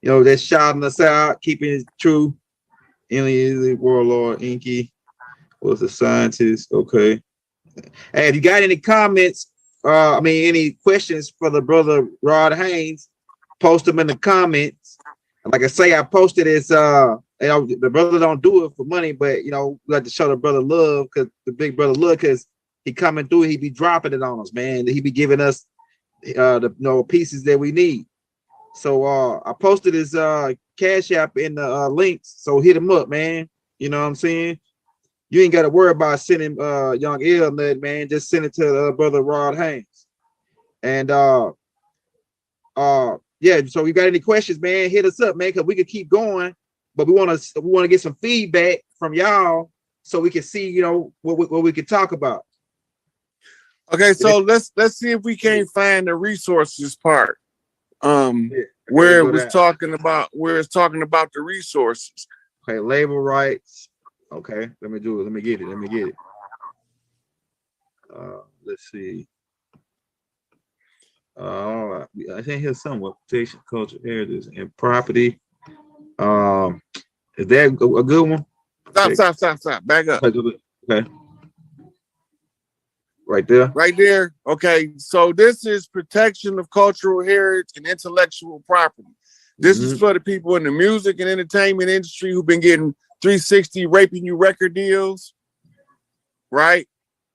That's shouting us out, keeping it true. Alien Warlord, Inky was a scientist. Okay. Hey, if you got any comments, any questions for the brother Rod Haynes, post them in the comments. Like I say, I posted this. The brother don't do it for money, but we like to show the brother love, because the big brother love, because he coming through, he be dropping it on us, man. He be giving us the pieces that we need. So I posted his Cash App in the links. So hit him up, man. You know what I'm saying? You ain't got to worry about sending young L nothing, man. Just send it to brother Rod Haynes. And yeah, so you got any questions, man, hit us up, man, because we could keep going, but we want to get some feedback from y'all so we can see, what we can talk about. Okay, so let's see if we can't find the resources part. Where it was talking about the resources. Okay, label rights. Okay, let me do it. Let me get it. Let's see. I think here's somewhat protection, culture, heritage, and property. Is that a good one? Stop. Back up. Okay. Right there. Okay, so this is protection of cultural heritage and intellectual property. This is for the people in the music and entertainment industry who've been getting 360 raping you record deals, right?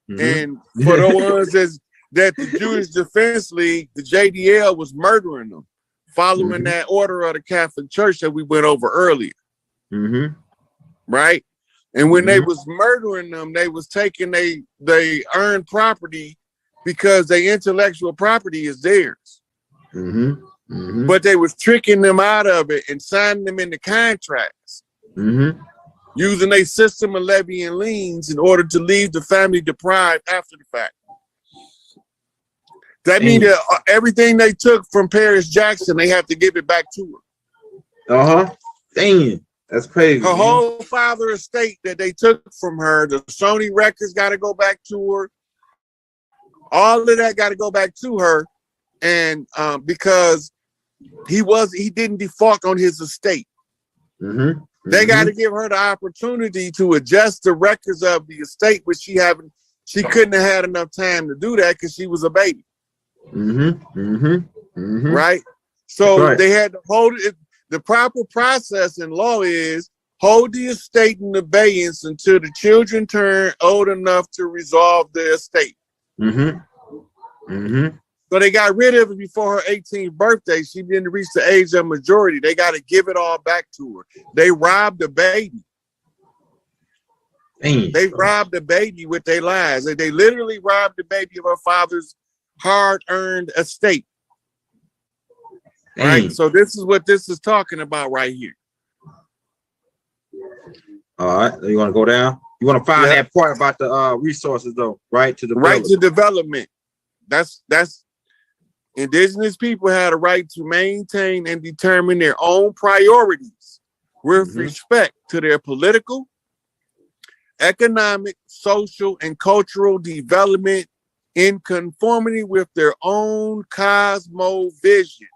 And for the ones that the Jewish Defense League, the JDL, was murdering them, following that order of the Catholic Church that we went over earlier, right? And when they was murdering them, they was taking they earned property because their intellectual property is theirs. But they was tricking them out of it and signing them into contracts, using a system of levying liens in order to leave the family deprived after the fact. That means that everything they took from Paris Jackson, they have to give it back to her. Dang. That's crazy. Her whole father estate that they took from her, the Sony records got to go back to her. All of that got to go back to her, and because he didn't default on his estate, they got to give her the opportunity to adjust the records of the estate, which she couldn't have had enough time to do that because she was a baby. Right? So they had to hold it. The proper process in law is hold the estate in abeyance until the children turn old enough to resolve the estate. So they got rid of it before her 18th birthday. She didn't reach the age of majority. They got to give it all back to her. They robbed the baby. They robbed the baby with their lies. They literally robbed the baby of her father's hard-earned estate. Right, so this is what this is talking about right here. All right, you want to go down? You want to find that part about the resources, though, right? Right to development. That's Indigenous people had a right to maintain and determine their own priorities with respect to their political, economic, social, and cultural development in conformity with their own cosmovision.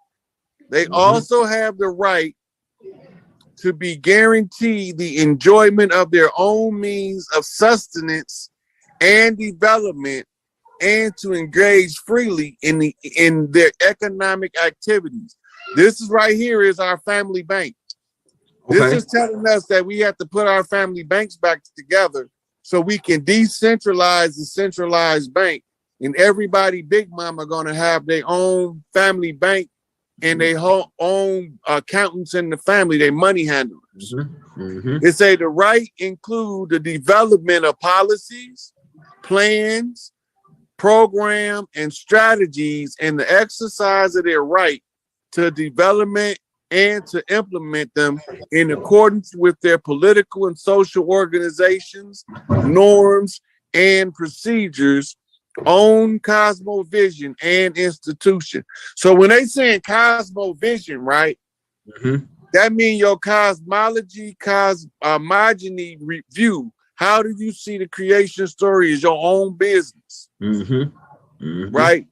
They also have the right to be guaranteed the enjoyment of their own means of sustenance and development, and to engage freely in their economic activities. This is right here is our family bank. This is telling us that we have to put our family banks back together so we can decentralize the centralized bank, and everybody, big mama, gonna have their own family bank and their own accountants in the family, their money handlers. They say the right include the development of policies, plans, program, and strategies, and the exercise of their right to development and to implement them in accordance with their political and social organizations, norms, and procedures, own cosmovision and institution. So when they saying cosmovision, right, that means your cosmology, cosmogony review. How do you see the creation story is your own business, right?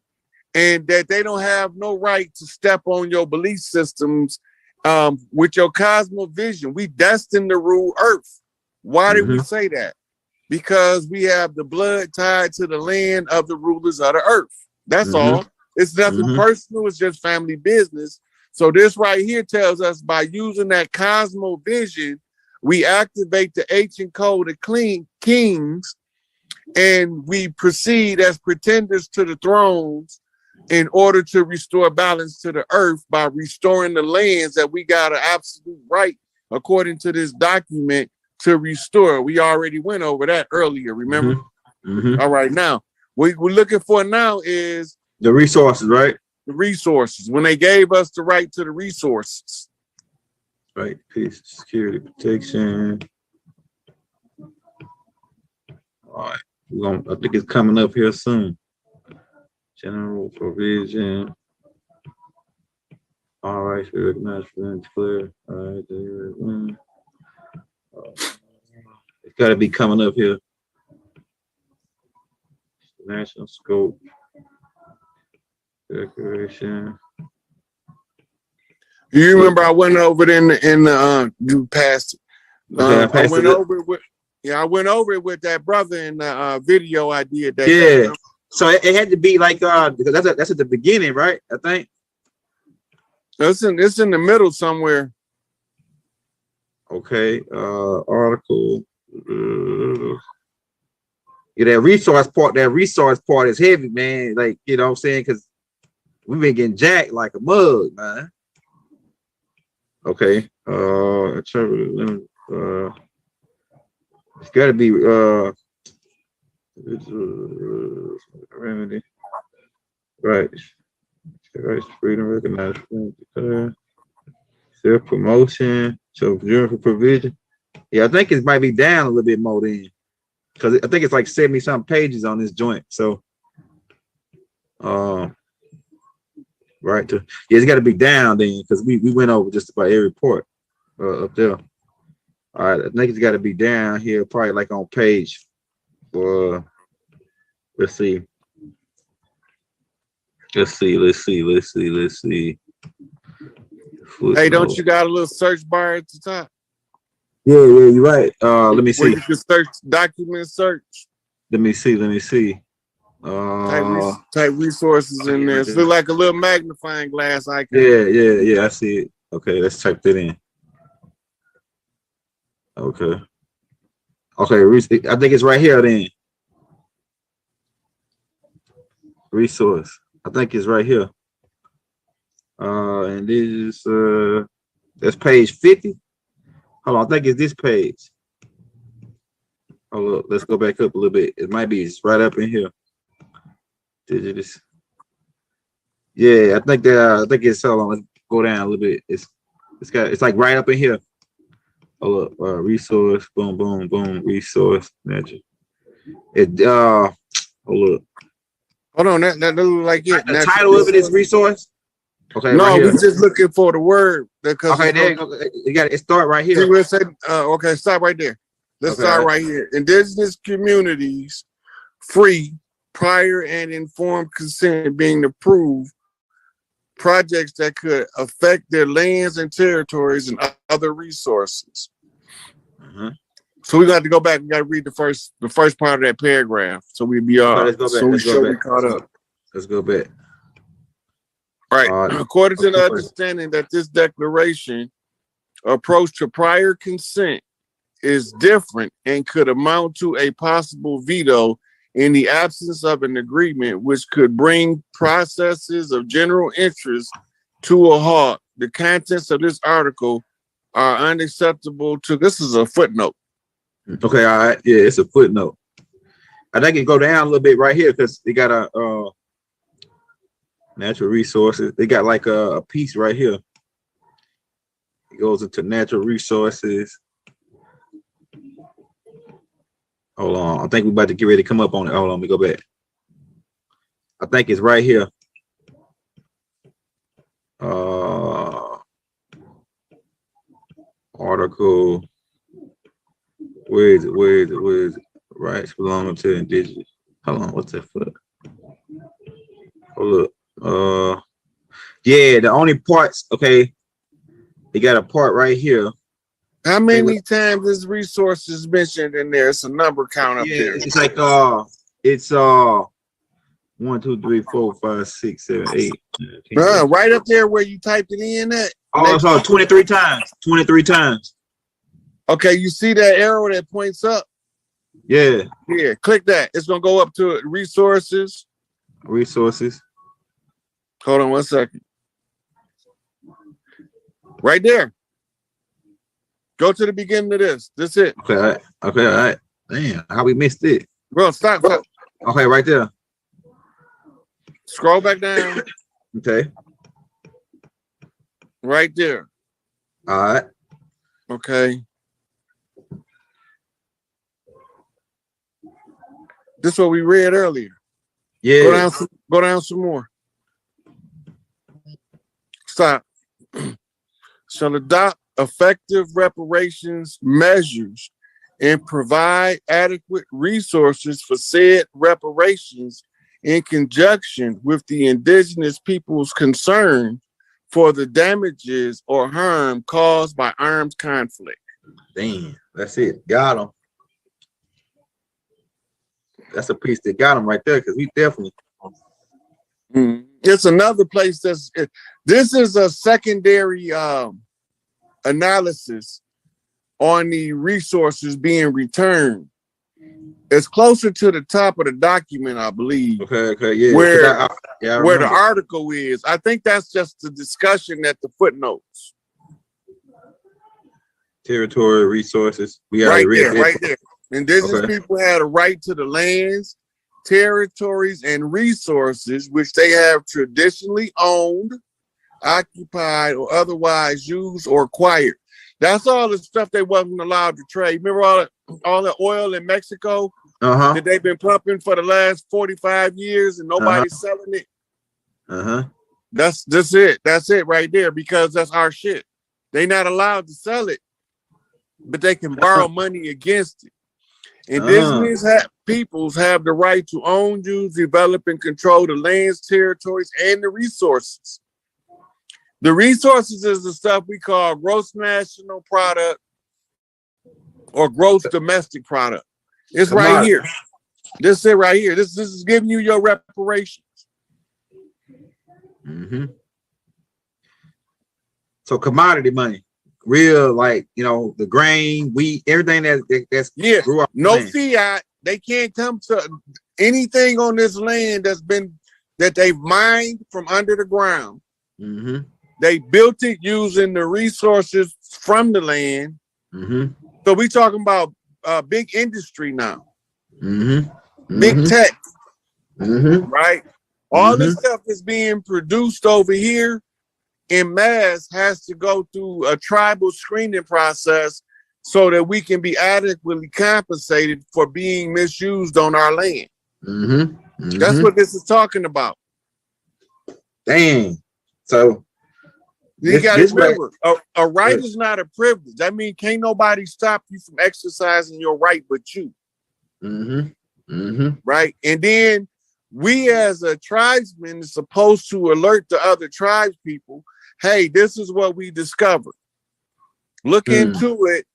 And that they don't have no right to step on your belief systems with your cosmovision, we destined to rule Earth. Why did we say that? Because we have the blood tied to the land of the rulers of the earth. That's all. It's nothing personal. It's just family business. So this right here tells us by using that cosmovision, we activate the ancient code of kings, and we proceed as pretenders to the thrones in order to restore balance to the earth by restoring the lands that we got an absolute right, according to this document, to restore. We already went over that earlier, remember? All right, now, what we're looking for now is the resources, right? The resources. When they gave us the right to the resources. Right, peace, security, protection. All right, I think it's coming up here soon. General provision. All right, recognize for declare. All right, it's got to be coming up here. National scope. Declaration. You remember I went over it in you passed. I went over it with. Yeah, I went over it with that brother in the video I did. That yeah. So it had to be like because that's at the beginning, right? I think. It's in the middle somewhere. Okay. Article. Yeah, that resource part is heavy, man. Like, you know what I'm saying? Because we've been getting jacked like a mug, man. Okay. It's got to be remedy. Right. Right. Freedom, recognize, self promotion. So for provision. Yeah, I think it might be down a little bit more then, because I think it's like 70 something pages on this joint. So, right to it's got to be down then, because we went over just about every report up there. All right, I think it's got to be down here, probably like on page. Let's see. Hey, don't you got a little search bar at the top? Yeah, you're right. Let me see. Where you can search, document search. Let me see. Type resources in there. It look like a little magnifying glass icon. Yeah, I see it. Okay, let's type that in. Okay, I think it's right here then. Resource. I think it's right here. And this is that's page 50. Hold on, I think it's this page. Hold up, let's go back up a little bit. It might be it's right up in here. Indigenous. Yeah, I think it's hold on, let's go down a little bit. It's like right up in here. Hold up, resource, boom, resource, natural. Hold up. Hold on, that look like it. The title of it is resource. Okay. No, right we're just looking for the word. Okay, there you go. You got it. Start right here. See where it said, okay, stop right there. Let's start right here. Indigenous communities, free, prior, and informed consent being approved projects that could affect their lands and territories and other resources. So we got to go back. We got to read the first part of that paragraph, so we'd be all. Let's go back. So we should be caught up. Let's go back. Right. According to the understanding that this declaration approach to prior consent is different and could amount to a possible veto in the absence of an agreement, which could bring processes of general interest to a halt. The contents of this article are unacceptable to. This is a footnote. Okay, all right. Yeah, it's a footnote. I think it go down a little bit right here because they got a natural resources. They got like a piece right here. It goes into natural resources. Hold on. I think we're about to get ready to come up on it. Hold on, let me go back. I think it's right here. Article. Where is it? Rights belonging to Indigenous. Hold on, what's that for? Hold up. Yeah, the only parts, okay. They got a part right here. How many times is resources mentioned in there? It's a number count up there. It's like it's 1, 2, 3, 4, 5, 6, 7, 8. 10, Right up there where you typed it in at. oh, so 23 times. 23 times. Okay, you see that arrow that points up? Yeah. Yeah, click that. It's gonna go up to resources. Resources. Hold on 1 second. Right there. Go to the beginning of this. That's it. Okay, all right. Damn, how we missed it? Bro, stop. Okay, right there. Scroll back down. Okay. Right there. All right. Okay. This is what we read earlier. Yeah. Go down some more. Stop. Shall adopt effective reparations measures and provide adequate resources for said reparations in conjunction with the indigenous peoples concerned for the damages or harm caused by armed conflict. Damn, that's it. Got him. That's a piece that got him right there, because we definitely. It's another place this is a secondary analysis on the resources being returned. It's closer to the top of the document, I believe. Okay, yeah. Where where the article is. I think that's just the discussion at the footnotes. Territory resources. We right there. Indigenous people had a right to the lands, territories, and resources which they have traditionally owned, occupied, or otherwise used or acquired. That's all the stuff they wasn't allowed to trade. Remember all the oil in Mexico that they've been pumping for the last 45 years and nobody's selling it? That's it. That's it right there, because that's our shit. They're not allowed to sell it, but they can borrow money against it. Indigenous peoples have the right to own, use, develop, and control the lands, territories, and the resources. The resources is the stuff we call gross national product or gross domestic product. It's right here. This is it right here. This is giving you your reparations. So commodity money. Real, like, the grain, wheat, everything that's grew up. No fiat. They can't come to anything on this land that they've mined from under the ground. They built it using the resources from the land. So we talking about big industry now. Big tech. Right? All this stuff is being produced over here in mass, has to go through a tribal screening process so that we can be adequately compensated for being misused on our land. That's what this is talking about. Dang. So you got to remember, a right is not a privilege. I mean, can't nobody stop you from exercising your right but you. Right? And then we as a tribesman is supposed to alert the other tribes people, hey, this is what we discovered. Look into it,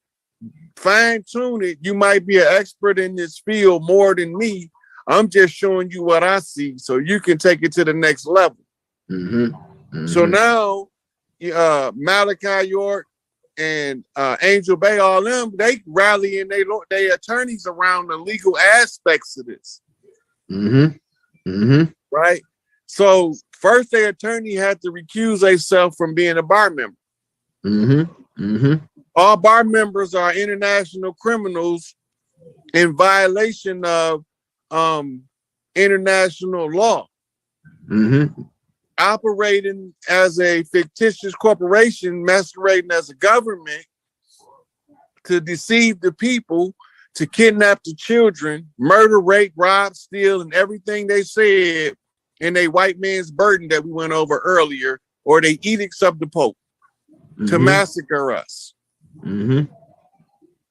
fine tune it. You might be an expert in this field more than me. I'm just showing you what I see so you can take it to the next level. So now, Malachi York and Angel Bay, all them, they rallying they attorneys around the legal aspects of this. Right? So first, their attorney had to recuse themselves from being a bar member. All bar members are international criminals in violation of international law. Operating as a fictitious corporation, masquerading as a government to deceive the people, to kidnap the children, murder, rape, rob, steal, and everything they said in a white man's burden that we went over earlier, or they edicts of the Pope to massacre us.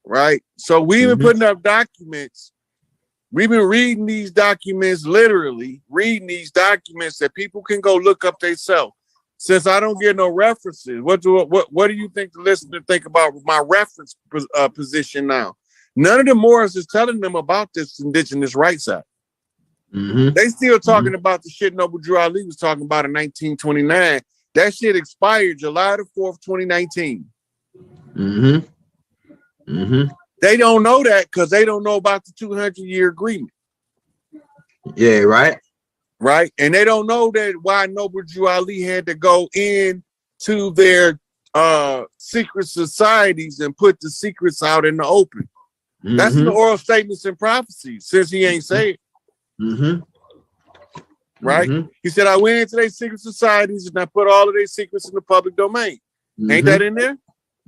Right? So we've been putting up documents. We've been reading these documents, literally reading these documents that people can go look up themselves. Since I don't get no references, what do you think the listener think about my reference position now? None of the Moors is telling them about this Indigenous Rights Act. Mm-hmm. They still talking about the shit Noble Drew Ali was talking about in 1929. That shit expired July the 4th, 2019. Mm-hmm. Mm-hmm. They don't know that because they don't know about the 200-year agreement. Yeah, right. Right. And they don't know that why Noble Drew Ali had to go in to their secret societies and put the secrets out in the open. Mm-hmm. That's in the oral statements and prophecies, since he ain't say it. Mm-hmm. Right? Mm-hmm. He said, I went into their secret societies and I put all of their secrets in the public domain. Mm-hmm. Ain't that in there?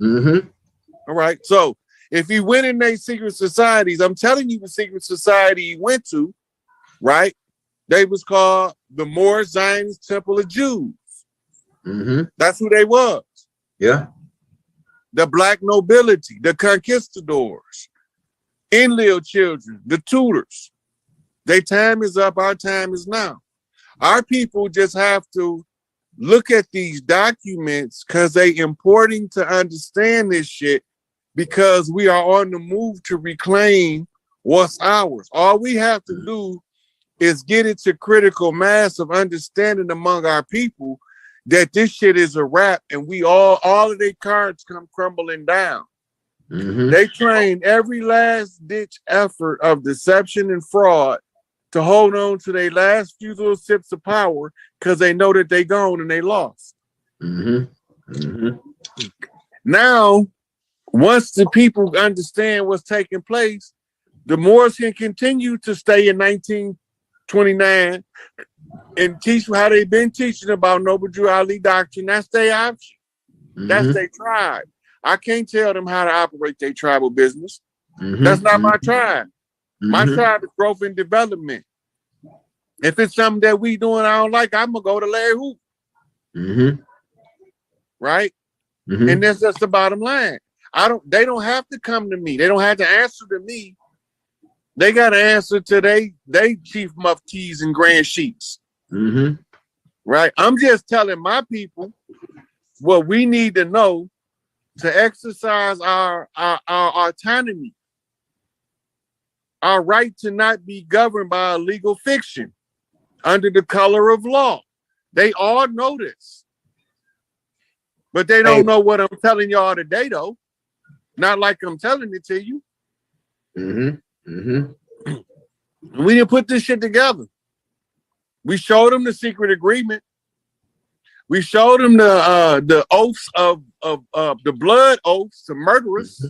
Mm-hmm. All right. So if he went in their secret societies, I'm telling you the secret society he went to, right? They was called the Moor Zionist Temple of Jews. Mm-hmm. That's who they was. Yeah. The black nobility, the conquistadors, Enlil children, the tutors. Their time is up. Our time is now. Our people just have to look at these documents because they important to understand this shit, because we are on the move to reclaim what's ours. All we have to do is get into critical mass of understanding among our people that this shit is a wrap, and we all of their cards come crumbling down. Mm-hmm. They train every last ditch effort of deception and fraud to hold on to their last few little sips of power because they know that they gone and they lost. Mm-hmm. Mm-hmm. Now, once the people understand what's taking place, the Moors can continue to stay in 1929 and teach how they've been teaching about Noble Drew Ali doctrine. That's their option. Mm-hmm. That's their tribe. I can't tell them how to operate their tribal business. Mm-hmm. That's not my tribe. Mm-hmm. My tribe is growth and development. If it's something that we doing I don't like, I'm gonna go to Larry Hoop. Mm-hmm. Right? Mm-hmm. And that's just the bottom line. They don't have to come to me. They don't have to answer to me. They got to answer to they chief muftis and grand sheiks. Mm-hmm. Right? I'm just telling my people what we need to know to exercise our autonomy, our right to not be governed by a legal fiction under the color of law. They all know this. But they don't know what I'm telling y'all today, though. Not like I'm telling it to you. Mm-hmm. Mm-hmm. We didn't put this shit together. We showed them the secret agreement. We showed them the oaths of the blood oaths to murderers.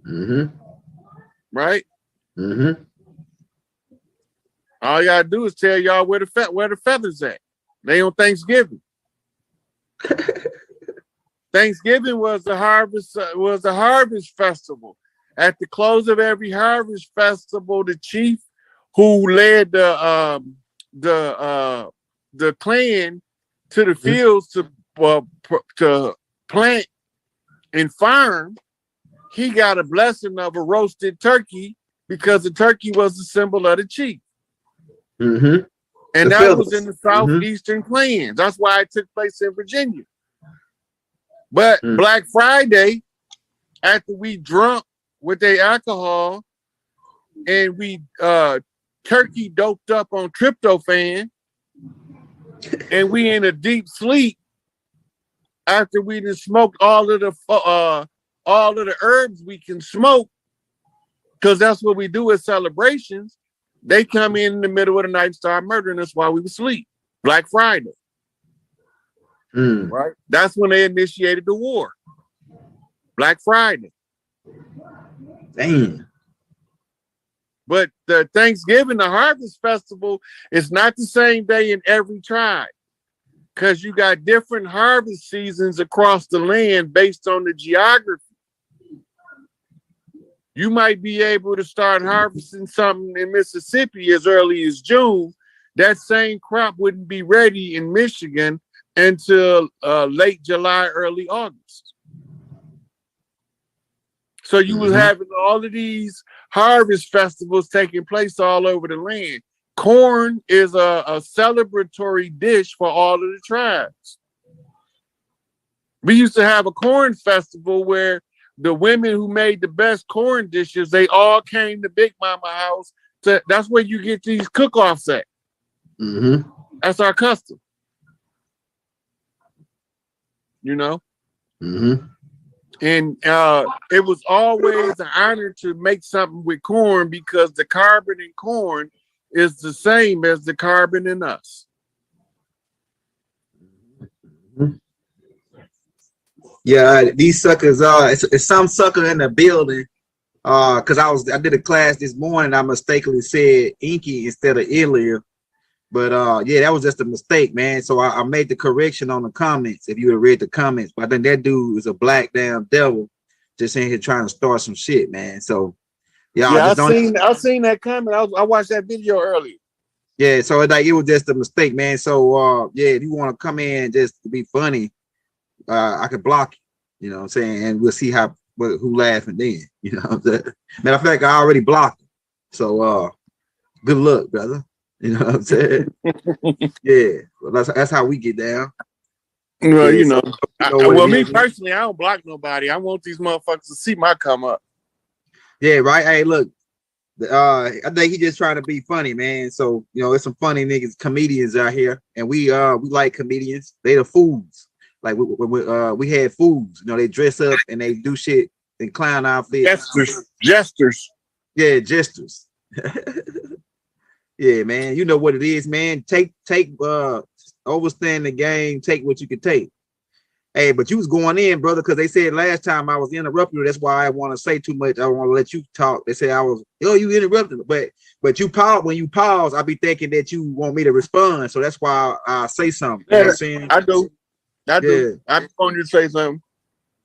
Mm-hmm. Right? Mm-hmm. All y'all do is tell y'all where the feathers at. They on Thanksgiving. Thanksgiving was the harvest festival. At the close of every harvest festival, the chief who led the clan to the fields to plant and farm, he got a blessing of a roasted turkey because the turkey was the symbol of the chief. Mm-hmm. And that was in the southeastern clans. That's why it took place in Virginia. But Black Friday, after we drunk with their alcohol and we turkey doped up on tryptophan and we in a deep sleep after we done smoked all of the herbs we can smoke, because that's what we do at celebrations. They come in the middle of the night and start murdering us while we were asleep. Black Friday. Right? That's when they initiated the war. Black Friday. Damn. But the Thanksgiving, the Harvest Festival, is not the same day in every tribe, because you got different harvest seasons across the land based on the geography. You might be able to start harvesting something in Mississippi as early as June. That same crop wouldn't be ready in Michigan until late July, early August. So you was having all of these harvest festivals taking place all over the land. Corn is a celebratory dish for all of the tribes. We used to have a corn festival where the women who made the best corn dishes, they all came to Big Mama house. That's where you get these cook-offs at. Mm-hmm. That's our custom. You know? Mm-hmm. And it was always an honor to make something with corn because the carbon in corn is the same as the carbon in us. Mm-hmm. Yeah, these suckers it's some sucker in the building. Cause I did a class this morning, I mistakenly said Inky instead of Ilya. But yeah, that was just a mistake, man. So I made the correction on the comments. If you had read the comments, but I think that dude is a black damn devil, just in here trying to start some shit, man. So yeah, Yeah, just don't. I seen that comment. I watched that video earlier. Yeah, so it was just a mistake, man. So yeah, if you want to come in just to be funny, I could block you. You know what I'm saying, and we'll see who laughing then. You know what I'm saying. Matter of fact, I already blocked him. So good luck, brother. You know what I'm saying? Yeah, well, that's how we get down. Well, Yeah, you know, me is, personally, I don't block nobody. I want these motherfuckers to see my come up. Yeah, right. Hey, look, I think he just trying to be funny, man. So you know, there's some funny niggas, comedians out here, and we like comedians. They the fools. Like we had fools. You know, they dress up and they do shit in clown outfits. Jesters. Yeah, jesters. Yeah, man. You know what it is, man. Take overstand the game, take what you can take. Hey, but you was going in, brother, because they said last time I was interrupting you. That's why I want to say too much. I want to let you talk. They said you interrupted, but you pause when you pause. I be thinking that you want me to respond, so that's why I say something. You know what I'm saying? I do. I just want you to say something.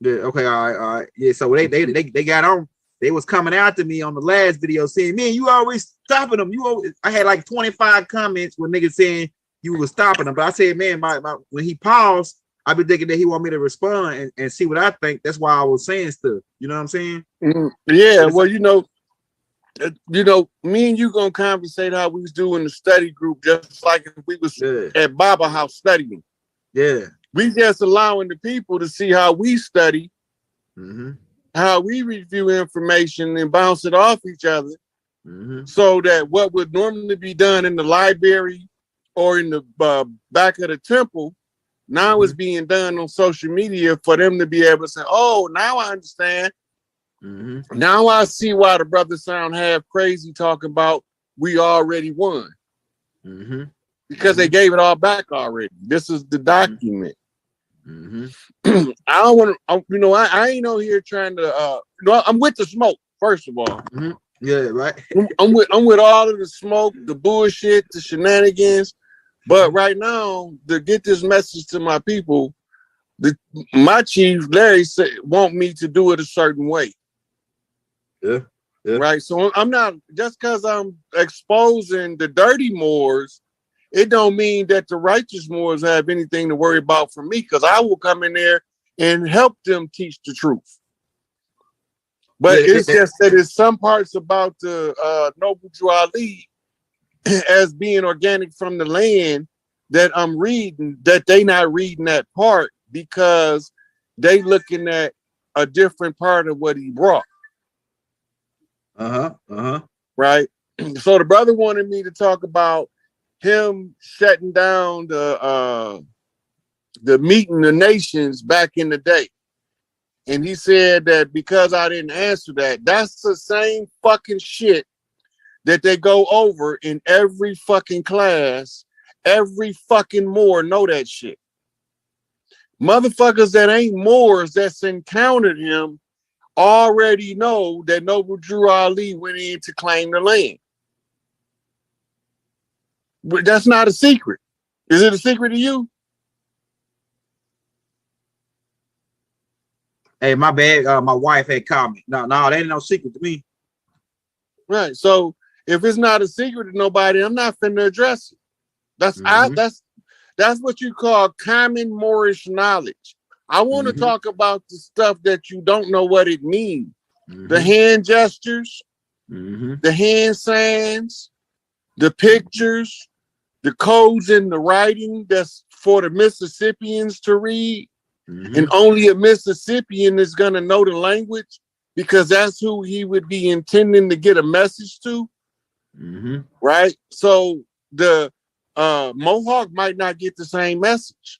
Yeah. Okay. All right. Yeah. So they got on. They was coming after me on the last video saying, man, you always stopping them. I had like 25 comments with niggas saying you was stopping them. But I said, man, when he paused, I be thinking that he want me to respond and see what I think. That's why I was saying stuff. You know what I'm saying? Yeah. Well, you know, me and you gonna conversate how we was doing the study group, just like if we was at Baba House studying. Yeah. We just allowing the people to see how we study. Mm-hmm. How we review information and bounce it off each other, so that what would normally be done in the library or in the back of the temple now is being done on social media for them to be able to say, oh, now I understand. Now I see why the brothers sound half crazy talking about we already won. Because they gave it all back already. This is the document. I don't want to, I ain't on here trying to, I'm with the smoke, first of all. Yeah, right. I'm with all of the smoke, the bullshit, the shenanigans. But right now, to get this message to my people, my chief, Larry, want me to do it a certain way. Yeah. Right. So I'm not, just because I'm exposing the dirty Moors, it don't mean that the righteous Moors have anything to worry about from me, because I will come in there and help them teach the truth. But it's just that it's some parts about the Noble Drew Ali as being organic from the land that I'm reading, that they not reading that part because they looking at a different part of what he brought. Right. So the brother wanted me to talk about him shutting down the meeting the nations back in the day. And he said that because I didn't answer that, that's the same fucking shit that they go over in every fucking class. Every fucking Moor know that shit. Motherfuckers that ain't Moors that's encountered him already know that Noble Drew Ali went in to claim the land. But that's not a secret. Is it a secret to you? Hey, my bad. My wife had called me. No, that ain't no secret to me. Right. So if it's not a secret to nobody, I'm not finna address it. That's what you call common Moorish knowledge. I want to talk about the stuff that you don't know what it means. The hand gestures, the hand signs, the pictures, the codes in the writing that's for the Mississippians to read. And only a Mississippian is going to know the language because that's who he would be intending to get a message to. Right? So the Mohawk might not get the same message.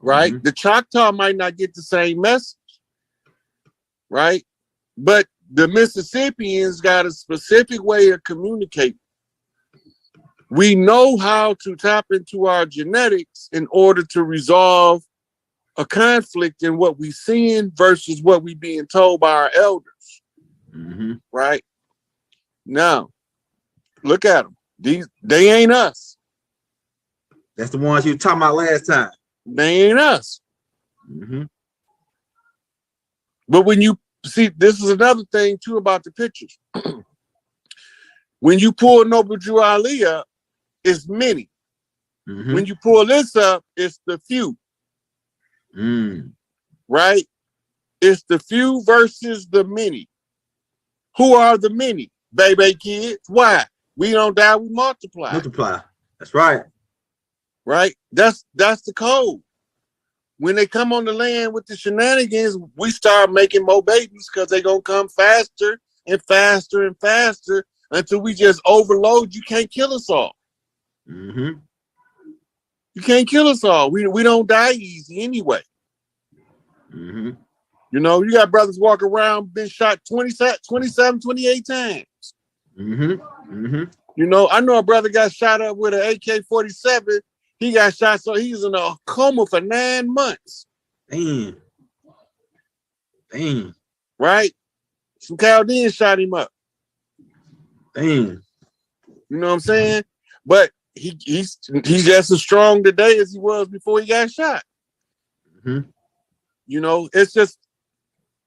Right? The Choctaw might not get the same message. Right? But the Mississippians got a specific way of communicating. We know how to tap into our genetics in order to resolve a conflict in what we seeing versus what we being told by our elders. Right? Now, look at them. They ain't us. That's the ones you were talking about last time. They ain't us. But when you see, this is another thing too about the pictures. When you pull Noble Drew Ali up, it's many. When you pull this up, it's the few. Right? It's the few versus the many. Who are the many? Baby kids. Why? We don't die, we multiply. Multiply. That's right. Right? That's the code. When they come on the land with the shenanigans, we start making more babies because they're going to come faster and faster and faster until we just overload. You can't kill us all. You can't kill us all. We don't die easy anyway. You know, you got brothers walk around, been shot 27, 28 times. You know, I know a brother got shot up with an AK-47. He got shot, so he's in a coma for 9 months. Damn. Right? Some Chaldeans shot him up. Damn. You know what I'm saying? But he's just as strong today as he was before he got shot. You know, it's just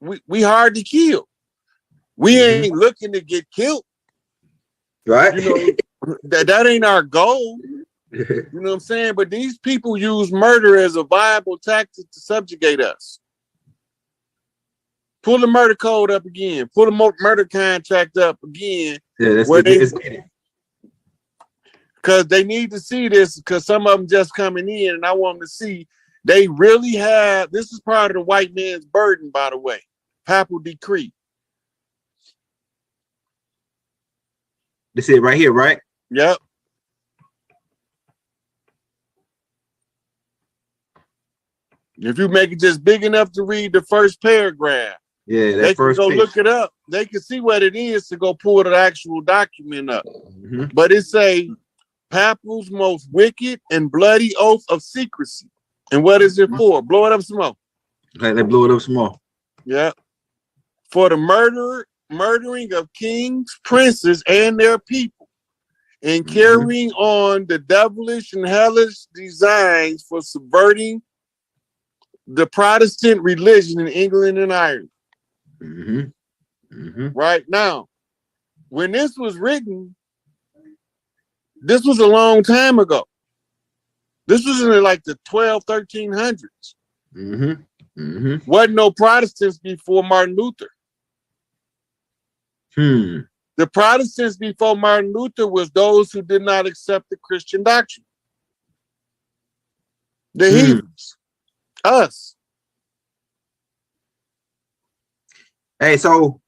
we hard to kill. We ain't looking to get killed. Right? You know, that ain't our goal. You know what I'm saying? But these people use murder as a viable tactic to subjugate us. Pull the murder code up again. Pull the murder contract up again. Yeah, because they need to see this, because some of them just coming in, and I want them to see they really have. This is part of the white man's burden, by the way. Papal decree. This is right here, right? Yep. If you make it just big enough to read the first paragraph, yeah, they first can go page. look it up. They can see what it is to go pull the actual document up. But it's a Papal's most wicked and bloody oath of secrecy. And what is it for? Blow it up some more. Okay, they blew it up some more. Yeah. For the murdering of kings, princes, and their people, and carrying on the devilish and hellish designs for subverting the Protestant religion in England and Ireland. Right now, when this was written, this was a long time ago. This was in like the 1300s. Wasn't no Protestants before Martin Luther. The Protestants before Martin Luther was those who did not accept the Christian doctrine. The heathens. Us. Hey, so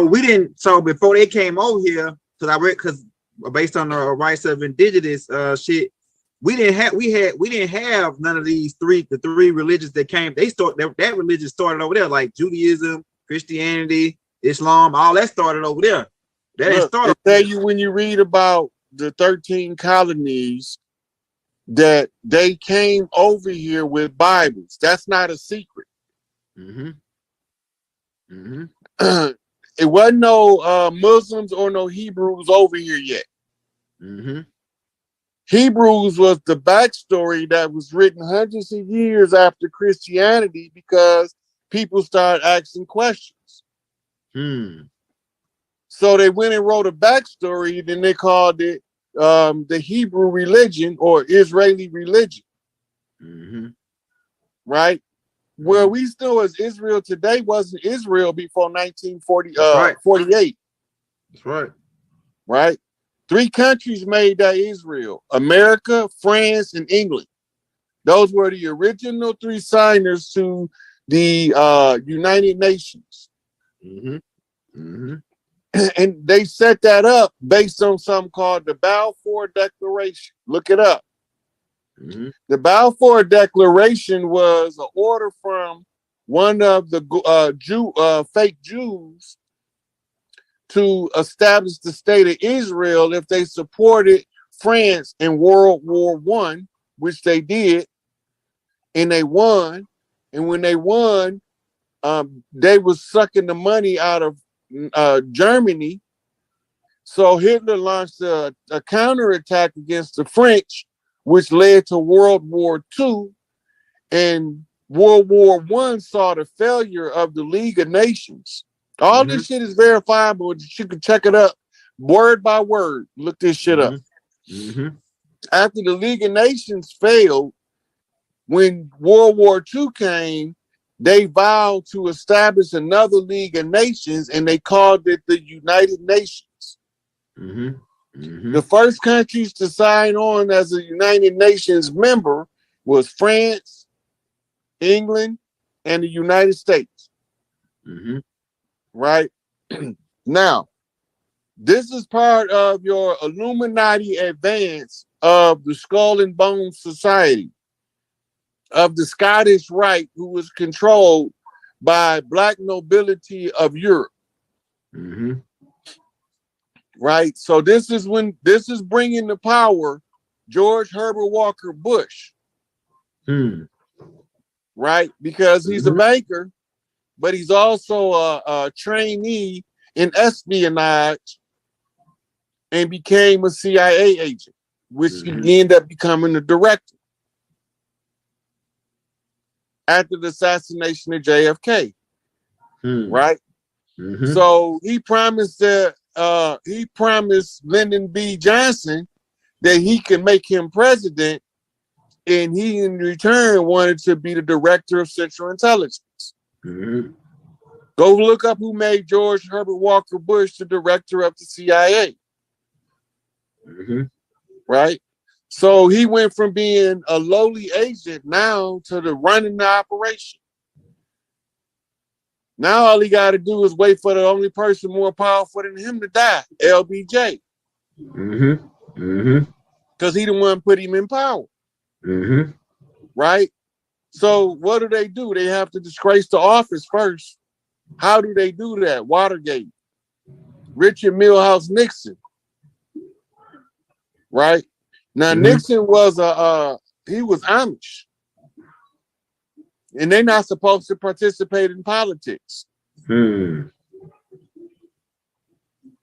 we didn't. So before they came over here, because based on the rights of indigenous shit, we didn't have none of the three religions that came. That religion started over there, like Judaism, Christianity, Islam, all that started over there. That didn't start. Tell you when you read about the 13 colonies that they came over here with Bibles. That's not a secret. It wasn't no Muslims or no Hebrews over here yet. Hebrews was the backstory that was written hundreds of years after Christianity because people started asking questions. So they went and wrote a backstory, then they called it the Hebrew religion or Israeli religion. Right? Where we still as Israel today wasn't Israel before 1948. That's right. Right? 3 countries made that Israel: America, France, and England. Those were the original 3 signers to the United Nations. Mm-hmm. Mm-hmm. And they set that up based on something called the Balfour Declaration. Look it up. Mm-hmm. The Balfour Declaration was an order from one of the fake Jews to establish the state of Israel if they supported France in World War I, which they did, and they won. And when they won, they was sucking the money out of Germany. So Hitler launched a counterattack against the French, which led to World War II. And World War I saw the failure of the League of Nations. All this shit is verifiable. You can check it up word by word. Look this shit up. Mm-hmm. After the League of Nations failed, when World War II came, they vowed to establish another League of Nations, and they called it the United Nations. Mm-hmm. Mm-hmm. The first countries to sign on as a United Nations member was France, England, and the United States. Mm-hmm. Right? Now, this is part of your Illuminati advance of the Skull and Bones Society, of the Scottish Rite, who was controlled by black nobility of Europe. Mm-hmm. Right? So this is bringing to power George Herbert Walker Bush. Right? Because he's a banker, but he's also a trainee in espionage and became a CIA agent, which he ended up becoming the director after the assassination of JFK. Right? So he promised Lyndon B. Johnson that he could make him president, and he in return wanted to be the director of Central Intelligence. Go look up who made George Herbert Walker Bush the director of the CIA. Right? So he went from being a lowly agent now to the running the operation. Now all he got to do is wait for the only person more powerful than him to die, LBJ. Because he the one put him in power. Right? So what do? They have to disgrace the office first. How do they do that? Watergate. Richard Milhouse Nixon. Right? Now Nixon was he was Amish. And they're not supposed to participate in politics.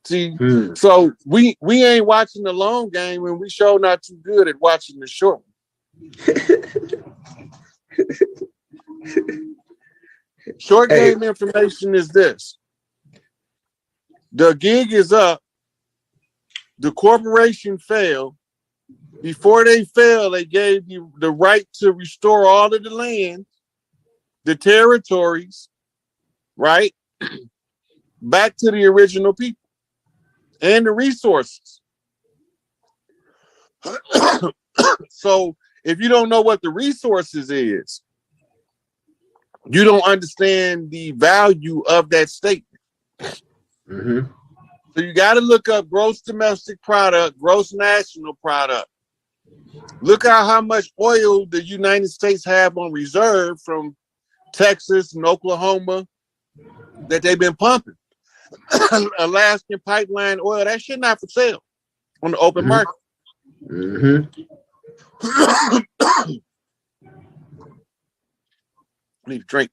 See, so we ain't watching the long game, and we sure not too good at watching the short one. Short game information is this. The gig is up. The corporation failed. Before they failed, they gave you the right to restore all of the land, the territories, right? Back to the original people and the resources. So if you don't know what the resources is, you don't understand the value of that statement. So you got to look up gross domestic product, gross national product. Look at how much oil the United States have on reserve from Texas and Oklahoma that they've been pumping. Alaskan pipeline oil, that shit not for sale on the open market. Need a drink.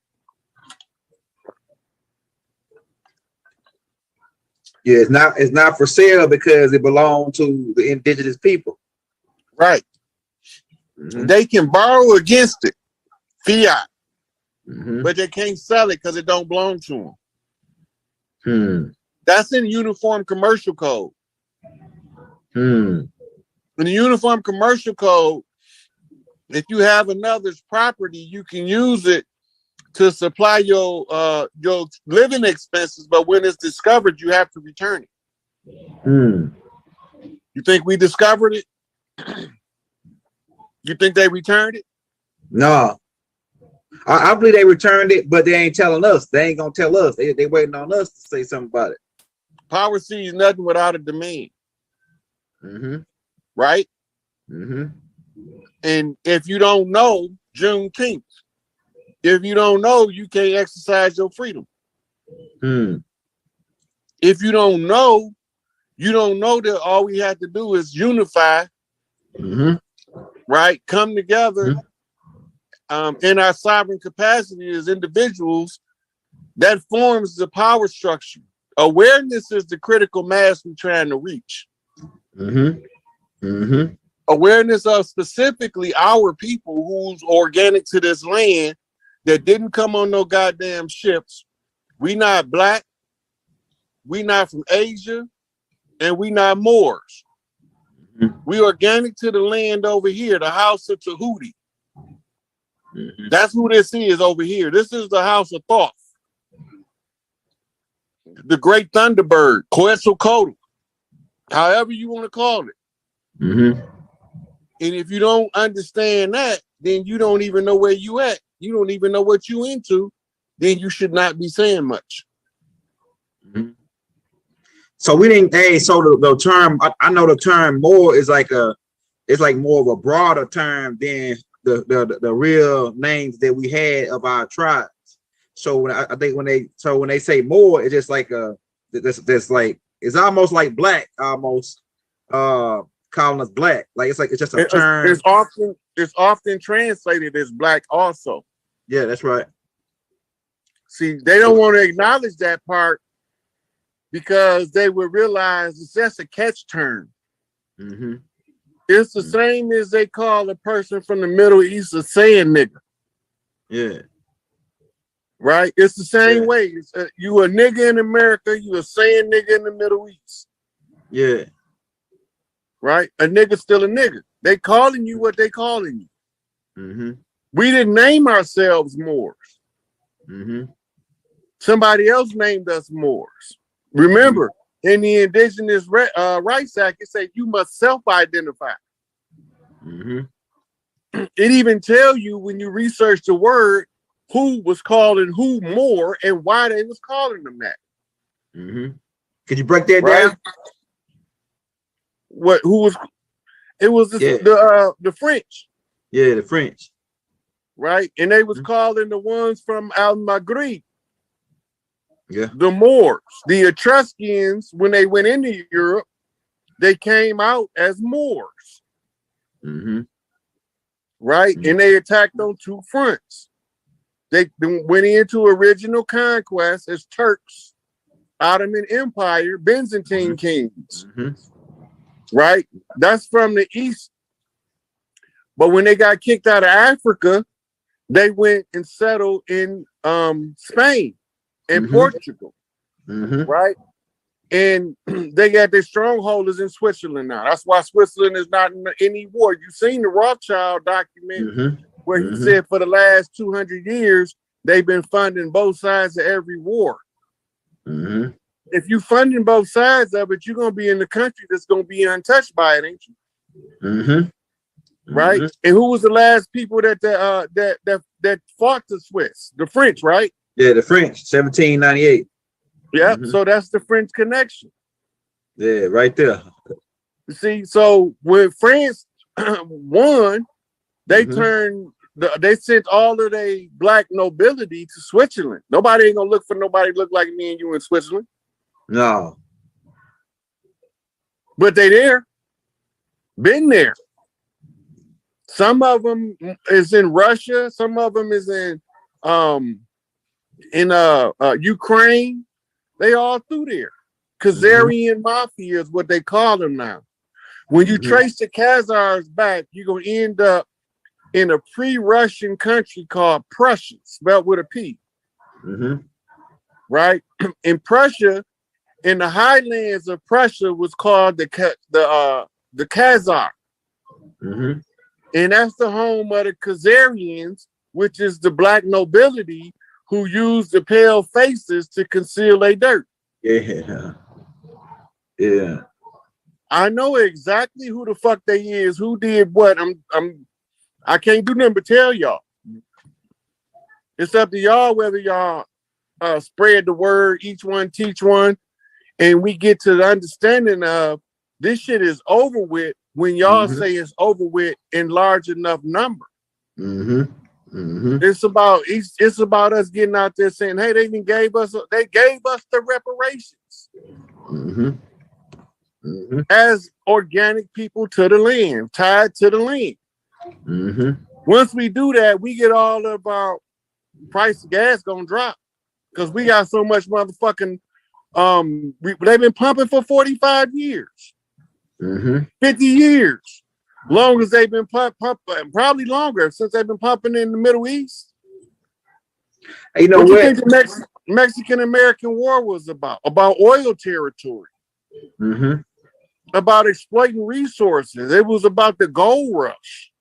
Yeah, it's not for sale because it belonged to the indigenous people. Right. They can borrow against it, fiat, but they can't sell it because it don't belong to them. That's in the Uniform Commercial Code. In the Uniform Commercial Code, if you have another's property, you can use it to supply your living expenses, but when it's discovered, you have to return it. You think we discovered it? You think they returned it? No, I believe they returned it, but they ain't telling us. They ain't gonna tell us. They waiting on us to say something about it. Power sees nothing without a demand. Mm-hmm. Right? Mm-hmm. And if you don't know, Juneteenth. If you don't know, you can't exercise your freedom. Hmm. If you don't know that all we have to do is unify, Mm-hmm. right? Come together Mm-hmm. in our sovereign capacity as individuals, that forms the power structure. Awareness is the critical mass we're trying to reach. Mm-hmm. Mm-hmm. Awareness of specifically our people who's organic to this land that didn't come on no goddamn ships. We not black, we not from Asia, and we not Moors. Mm-hmm. We organic to the land over here, the house of Tahuti. Mm-hmm. That's who this is over here. This is the house of Thoth. The great Thunderbird, Quetzalcoatl, however you want to call it. Mm-hmm. And if you don't understand that, then you don't even know where you at. You don't even know what you into. Then you should not be saying much. Mm-hmm. So we didn't. Hey, so the term I know the term more is like it's like more of a broader term than the real names that we had of our tribes. So when I think when they say more, it's just like this like it's almost like black, almost calling us black. Like it's just a term. It's often translated as black also. Yeah, that's right. See, they don't want to acknowledge that part because they would realize it's just a catch term. Mm-hmm. It's the same as they call a person from the Middle East a saying nigga. Yeah. Right? It's the same way. You a nigga in America, you a saying nigga in the Middle East. Yeah. Right? A nigga still a nigga. They calling you what they calling you. Mm-hmm. We didn't name ourselves Moors. Mm-hmm. Somebody else named us Moors. Remember, in the Indigenous Rights Act, it said you must self-identify. Mm-hmm. It even tell you when you research the word who was calling who Moor and why they was calling them that. Mm-hmm. Could you break that right? down? What? Who was? It was the French. Yeah, the French. Right, and they was calling the ones from Al Maghrib. Yeah. The Moors, the Etruscans, when they went into Europe, they came out as Moors. Mm-hmm. Right? Mm-hmm. And they attacked on two fronts. They went into original conquest as Turks, Ottoman Empire, Byzantine kings. Mm-hmm. Right? That's from the east. But when they got kicked out of Africa, they went and settled in Spain and Portugal, right? And they got their strongholders in Switzerland now. That's why Switzerland is not in any war. You've seen the Rothschild document where he said for the last 200 years, they've been funding both sides of every war. If you're funding both sides of it, you're going to be in the country that's going to be untouched by it, ain't you? Right? And who was the last people that fought the Swiss? The French, right? Yeah, the French, 1798. Yeah, so that's the French connection. Yeah, right there. You see, so when France won, they they sent all of their black nobility to Switzerland. Nobody ain't gonna look for nobody look like me and you in Switzerland. No. But they there. Been there. Some of them is in Russia. Some of them is in Ukraine. They all through there. Khazarian mafia is what they call them now. When you trace the Khazars back, you're going to end up in a pre-Russian country called Prussia, spelled with a P. Right? In Prussia, in the highlands of Prussia was called the Khazar. And that's the home of the Khazarians, which is the black nobility who use the pale faces to conceal their dirt. Yeah. Yeah. I know exactly who the fuck they is, who did what. I can't do nothing but tell y'all. It's up to y'all whether y'all spread the word, each one teach one, and we get to the understanding of this shit is over with when y'all say it's over with in large enough number. It's about us getting out there saying, hey, they gave us the reparations as organic people to the land, tied to the land. Once we do that, we get all of our price of gas gonna drop because we got so much motherfucking they've been pumping for 45 years, 50 years. Long as they've been pumping, probably longer since they've been pumping in the Middle East. Hey, you know what? You think the Mexican-American War was about? About oil territory, about exploiting resources. It was about the gold rush,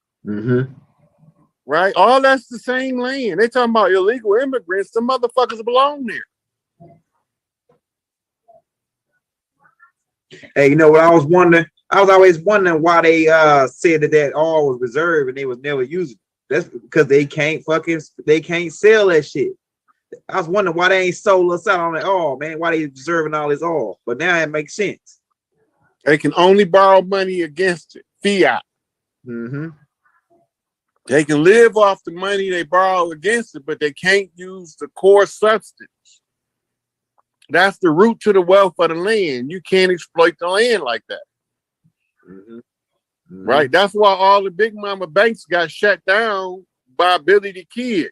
right? All that's the same land. They talking about illegal immigrants. The motherfuckers belong there. Hey, you know what I was wondering? I was always wondering why they said that oil was reserved and they was never using it. That's because they can't sell that shit. I was wondering why they ain't sold us out on that oil, man. Why they reserving all this oil? But now it makes sense. They can only borrow money against it, fiat. They can live off the money they borrow against it, but they can't use the core substance. That's the root to the wealth of the land. You can't exploit the land like that. Right? That's why all the big mama banks got shut down by Billy the Kid.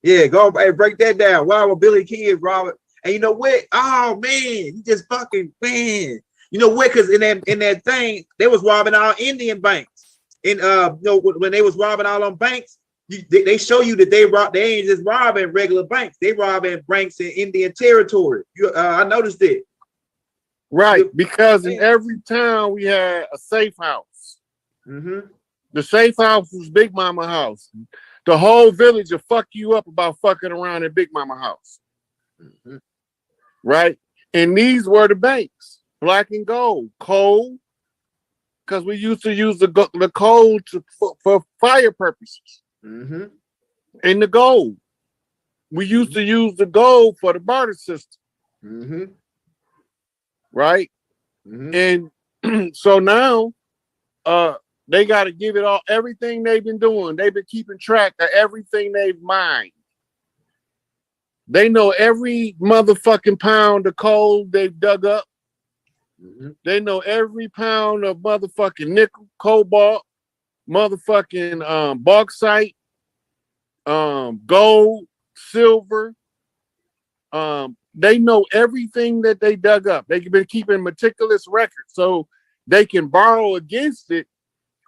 Yeah, go break that down. Why would Billy Kid rob it? And you know what? Oh man, you just fucking man. You know what? Because in that thing, they was robbing all Indian banks. And when they was robbing all them banks, they show you that they ain't just robbing regular banks. They robbing banks in Indian territory. I noticed it. Right, because in every town we had a safe house. The safe house was Big Mama house. The whole village will fuck you up about fucking around in Big Mama house. Right? And these were the banks, black and gold, coal, because we used to use the coal for fire purposes. And the gold. We used to use the gold for the barter system. Right? And so now they got to give it all, everything they've been doing. They've been keeping track of everything they've mined. They know every motherfucking pound of coal they've dug up. They know every pound of motherfucking nickel, cobalt, motherfucking bauxite, gold, silver. They know everything that they dug up. They've been keeping meticulous records so they can borrow against it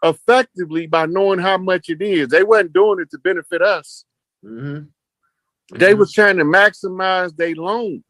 effectively by knowing how much it is. They wasn't doing it to benefit us. They was trying to maximize their loan.